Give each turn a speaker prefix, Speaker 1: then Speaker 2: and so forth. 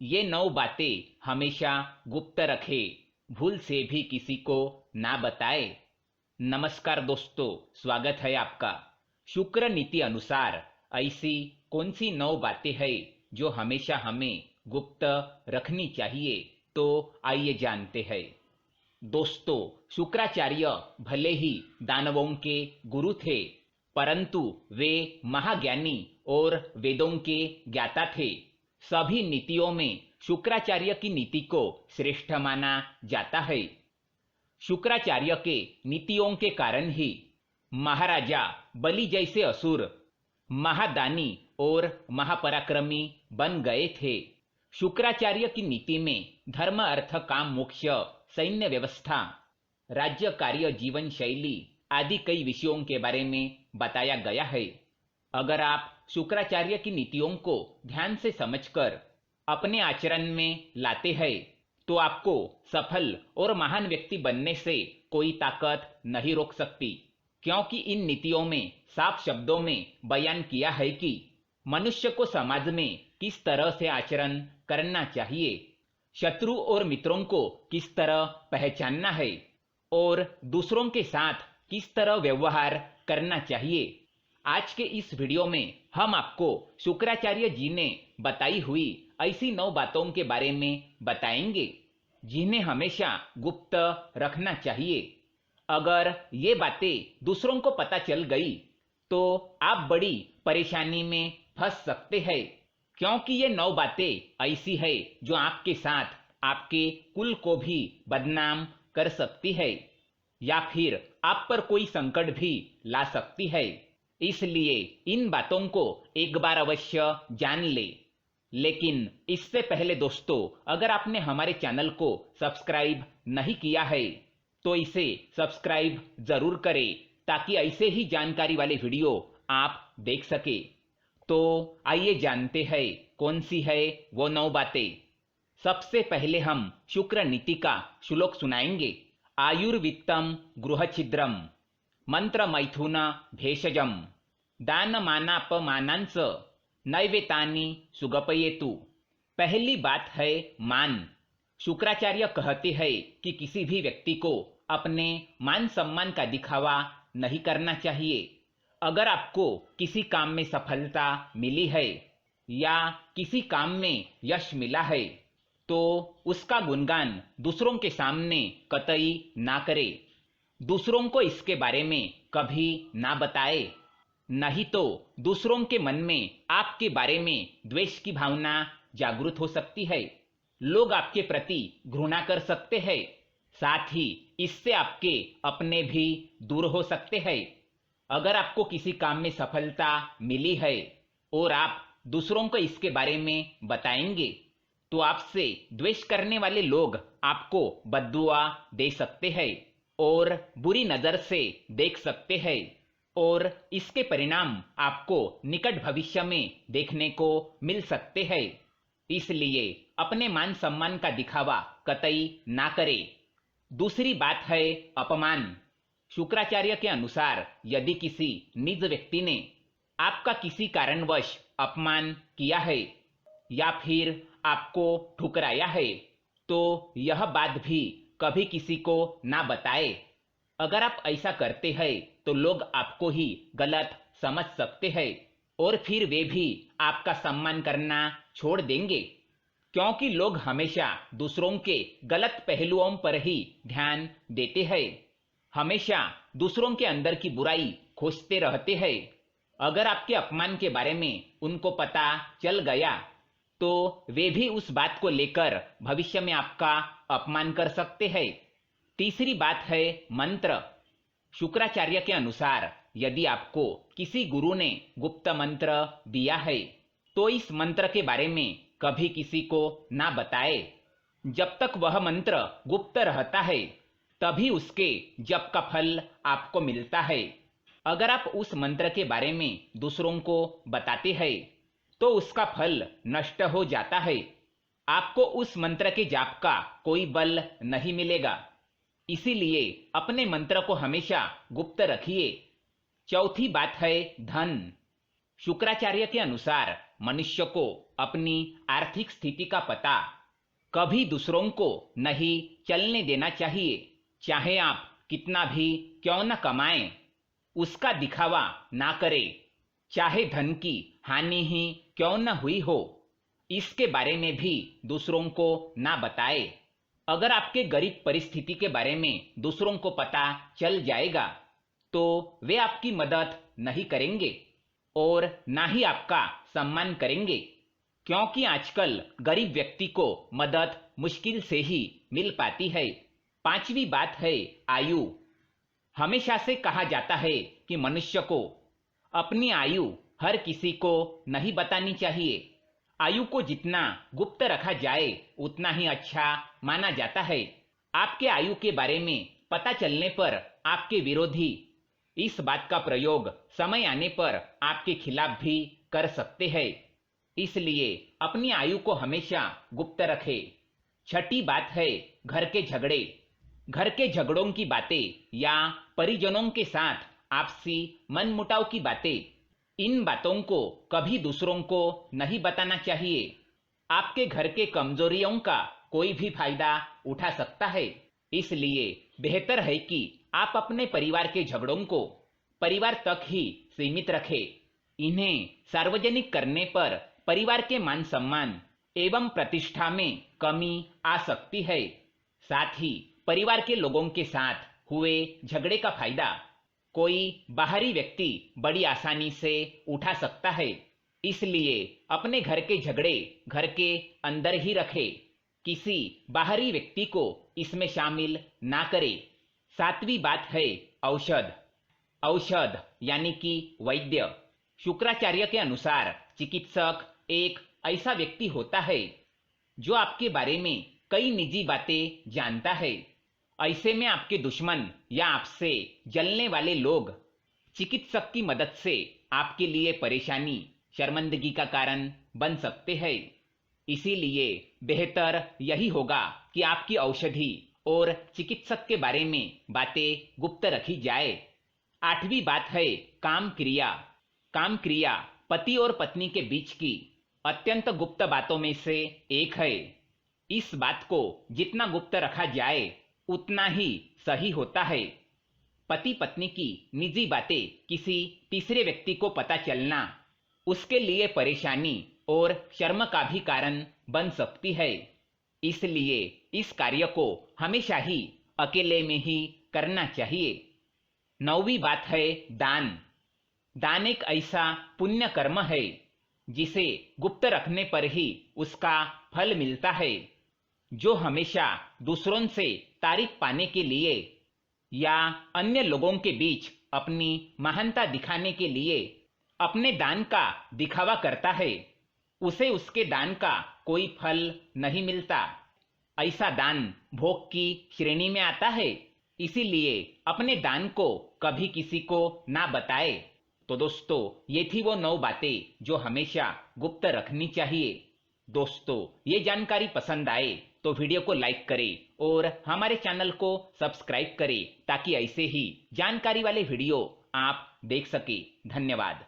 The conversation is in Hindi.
Speaker 1: ये 9 बातें हमेशा गुप्त रखे, भूल से भी किसी को ना बताए। नमस्कार दोस्तों, स्वागत है आपका। शुक्र नीति अनुसार ऐसी कौन सी 9 बातें हैं जो हमेशा हमें गुप्त रखनी चाहिए, तो आइए जानते हैं। दोस्तों, शुक्राचार्य भले ही दानवों के गुरु थे, परंतु वे महाज्ञानी और वेदों के ज्ञाता थे। सभी नीतियों में शुक्राचार्य की नीति को श्रेष्ठ माना जाता है। शुक्राचार्य के नीतियों के कारण ही महाराजा बलि जैसे असुर महादानी और महापराक्रमी बन गए थे। शुक्राचार्य की नीति में धर्म, अर्थ, काम, मोक्ष, सैन्य व्यवस्था, राज्य कार्य, जीवन शैली आदि कई विषयों के बारे में बताया गया है। अगर आप शुक्राचार्य की नीतियों को ध्यान से समझकर अपने आचरण में लाते हैं, तो आपको सफल और महान व्यक्ति बनने से कोई ताकत नहीं रोक सकती, क्योंकि इन नीतियों में साफ शब्दों में बयान किया है कि मनुष्य को समाज में किस तरह से आचरण करना चाहिए, शत्रु और मित्रों को किस तरह पहचानना है और दूसरों के साथ किस तरह व्यवहार करना चाहिए। आज के इस वीडियो में हम आपको शुक्राचार्य जी ने बताई हुई ऐसी 9 बातों के बारे में बताएंगे, जिन्हें हमेशा गुप्त रखना चाहिए। अगर ये बातें दूसरों को पता चल गई तो आप बड़ी परेशानी में फंस सकते हैं, क्योंकि ये 9 बातें ऐसी है जो आपके साथ आपके कुल को भी बदनाम कर सकती है या फिर आप पर कोई संकट भी ला सकती है। इसलिए इन बातों को एक बार अवश्य जान ले। लेकिन इससे पहले दोस्तों, अगर आपने हमारे चैनल को सब्सक्राइब नहीं किया है तो इसे सब्सक्राइब जरूर करें, ताकि ऐसे ही जानकारी वाले वीडियो आप देख सके। तो आइए जानते हैं कौन सी है वो 9 बातें। सबसे पहले हम शुक्र नीति का श्लोक सुनाएंगे। आयुर्वित्तम गृहछिद्रम मंत्र मैथुन भेषजम दानमानापमानांस नैवेतानि सुगपयेतु। पहली बात है मान। शुक्राचार्य कहते हैं कि किसी भी व्यक्ति को अपने मान सम्मान का दिखावा नहीं करना चाहिए। अगर आपको किसी काम में सफलता मिली है या किसी काम में यश मिला है, तो उसका गुणगान दूसरों के सामने कतई ना करे। दूसरों को इसके बारे में कभी ना बताए, नहीं तो दूसरों के मन में आपके बारे में द्वेष की भावना जागृत हो सकती है। लोग आपके प्रति घृणा कर सकते हैं, साथ ही इससे आपके अपने भी दूर हो सकते हैं। अगर आपको किसी काम में सफलता मिली है और आप दूसरों को इसके बारे में बताएंगे, तो आपसे द्वेष करने वाले लोग आपको बद्दुआ दे सकते हैं और बुरी नजर से देख सकते हैं, और इसके परिणाम आपको निकट भविष्य में देखने को मिल सकते हैं। इसलिए अपने मान सम्मान का दिखावा कतई ना करें। दूसरी बात है अपमान। शुक्राचार्य के अनुसार यदि किसी निज व्यक्ति ने आपका किसी कारणवश अपमान किया है या फिर आपको ठुकराया है, तो यह बात भी कभी किसी को ना बताए। अगर आप ऐसा करते हैं तो लोग आपको ही गलत समझ सकते हैं और फिर वे भी आपका सम्मान करना छोड़ देंगे, क्योंकि लोग हमेशा दूसरों के गलत पहलुओं पर ही ध्यान देते हैं, हमेशा दूसरों के अंदर की बुराई खोजते रहते हैं। अगर आपके अपमान के बारे में उनको पता चल गया तो वे भी उस बात को लेकर भविष्य में आपका अपमान कर सकते हैं। तीसरी बात है मंत्र। शुक्राचार्य के अनुसार यदि आपको किसी गुरु ने गुप्त मंत्र दिया है, तो इस मंत्र के बारे में कभी किसी को ना बताए। जब तक वह मंत्र गुप्त रहता है, तभी उसके जप का फल आपको मिलता है। अगर आप उस मंत्र के बारे में दूसरों को बताते हैं, तो उसका फल नष्ट हो जाता है। आपको उस मंत्र के जाप का कोई बल नहीं मिलेगा। इसीलिए अपने मंत्र को हमेशा गुप्त रखिए। चौथी बात है धन। शुक्राचार्य के अनुसार मनुष्य को अपनी आर्थिक स्थिति का पता कभी दूसरों को नहीं चलने देना चाहिए। चाहे आप कितना भी क्यों न कमाएं, उसका दिखावा ना करें। चाहे धन की हानि ही क्यों न हुई हो, इसके बारे में भी दूसरों को ना बताएं। अगर आपके गरीब परिस्थिति के बारे में दूसरों को पता चल जाएगा तो वे आपकी मदद नहीं करेंगे और ना ही आपका सम्मान करेंगे, क्योंकि आजकल गरीब व्यक्ति को मदद मुश्किल से ही मिल पाती है। पांचवी बात है आयु। हमेशा से कहा जाता है कि मनुष्य को अपनी आयु हर किसी को नहीं बतानी चाहिए। आयु को जितना गुप्त रखा जाए उतना ही अच्छा माना जाता है। आपके आयु के बारे में पता चलने पर आपके विरोधी इस बात का प्रयोग समय आने पर आपके खिलाफ भी कर सकते हैं। इसलिए अपनी आयु को हमेशा गुप्त रखें। छठी बात है घर के झगड़े। घर के झगड़ों की बातें या परिजनों के साथ आपसी मनमुटाव की बातें, इन बातों को कभी दूसरों को नहीं बताना चाहिए। आपके घर के कमजोरियों का कोई भी फायदा उठा सकता है। इसलिए बेहतर है कि आप अपने परिवार के झगड़ों को परिवार तक ही सीमित रखें। इन्हें सार्वजनिक करने पर परिवार के मान सम्मान एवं प्रतिष्ठा में कमी आ सकती है। साथ ही परिवार के लोगों के साथ हुए झगड़े का फायदा कोई बाहरी व्यक्ति बड़ी आसानी से उठा सकता है। इसलिए अपने घर के झगड़े घर के अंदर ही रखें, किसी बाहरी व्यक्ति को इसमें शामिल ना करें। सातवीं बात है औषध। औषध यानी कि वैद्य। शुक्राचार्य के अनुसार चिकित्सक एक ऐसा व्यक्ति होता है जो आपके बारे में कई निजी बातें जानता है। ऐसे में आपके दुश्मन या आपसे जलने वाले लोग चिकित्सक की मदद से आपके लिए परेशानी, शर्मिंदगी का कारण बन सकते हैं। इसीलिए बेहतर यही होगा कि आपकी औषधि और चिकित्सक के बारे में बातें गुप्त रखी जाए। आठवीं बात है काम क्रिया। काम क्रिया पति और पत्नी के बीच की अत्यंत गुप्त बातों में से एक है। इस बात को जितना गुप्त रखा जाए उतना ही सही होता है। पति पत्नी की निजी बातें किसी तीसरे व्यक्ति को पता चलना उसके लिए परेशानी और शर्म का भी कारण बन सकती है। इसलिए इस कार्य को हमेशा ही अकेले में ही करना चाहिए। नौवीं बात है दान। दान एक ऐसा पुण्य कर्म है जिसे गुप्त रखने पर ही उसका फल मिलता है। जो हमेशा दूसरों से तारीफ पाने के लिए या अन्य लोगों के बीच अपनी महानता दिखाने के लिए अपने दान का दिखावा करता है, उसे उसके दान का कोई फल नहीं मिलता। ऐसा दान भोग की श्रेणी में आता है। इसीलिए अपने दान को कभी किसी को ना बताए। तो दोस्तों, ये थी वो 9 बातें जो हमेशा गुप्त रखनी चाहिए। दोस्तों, ये जानकारी पसंद आए तो वीडियो को लाइक करें और हमारे चैनल को सब्सक्राइब करें ताकि ऐसे ही जानकारी वाले वीडियो आप देख सके। धन्यवाद।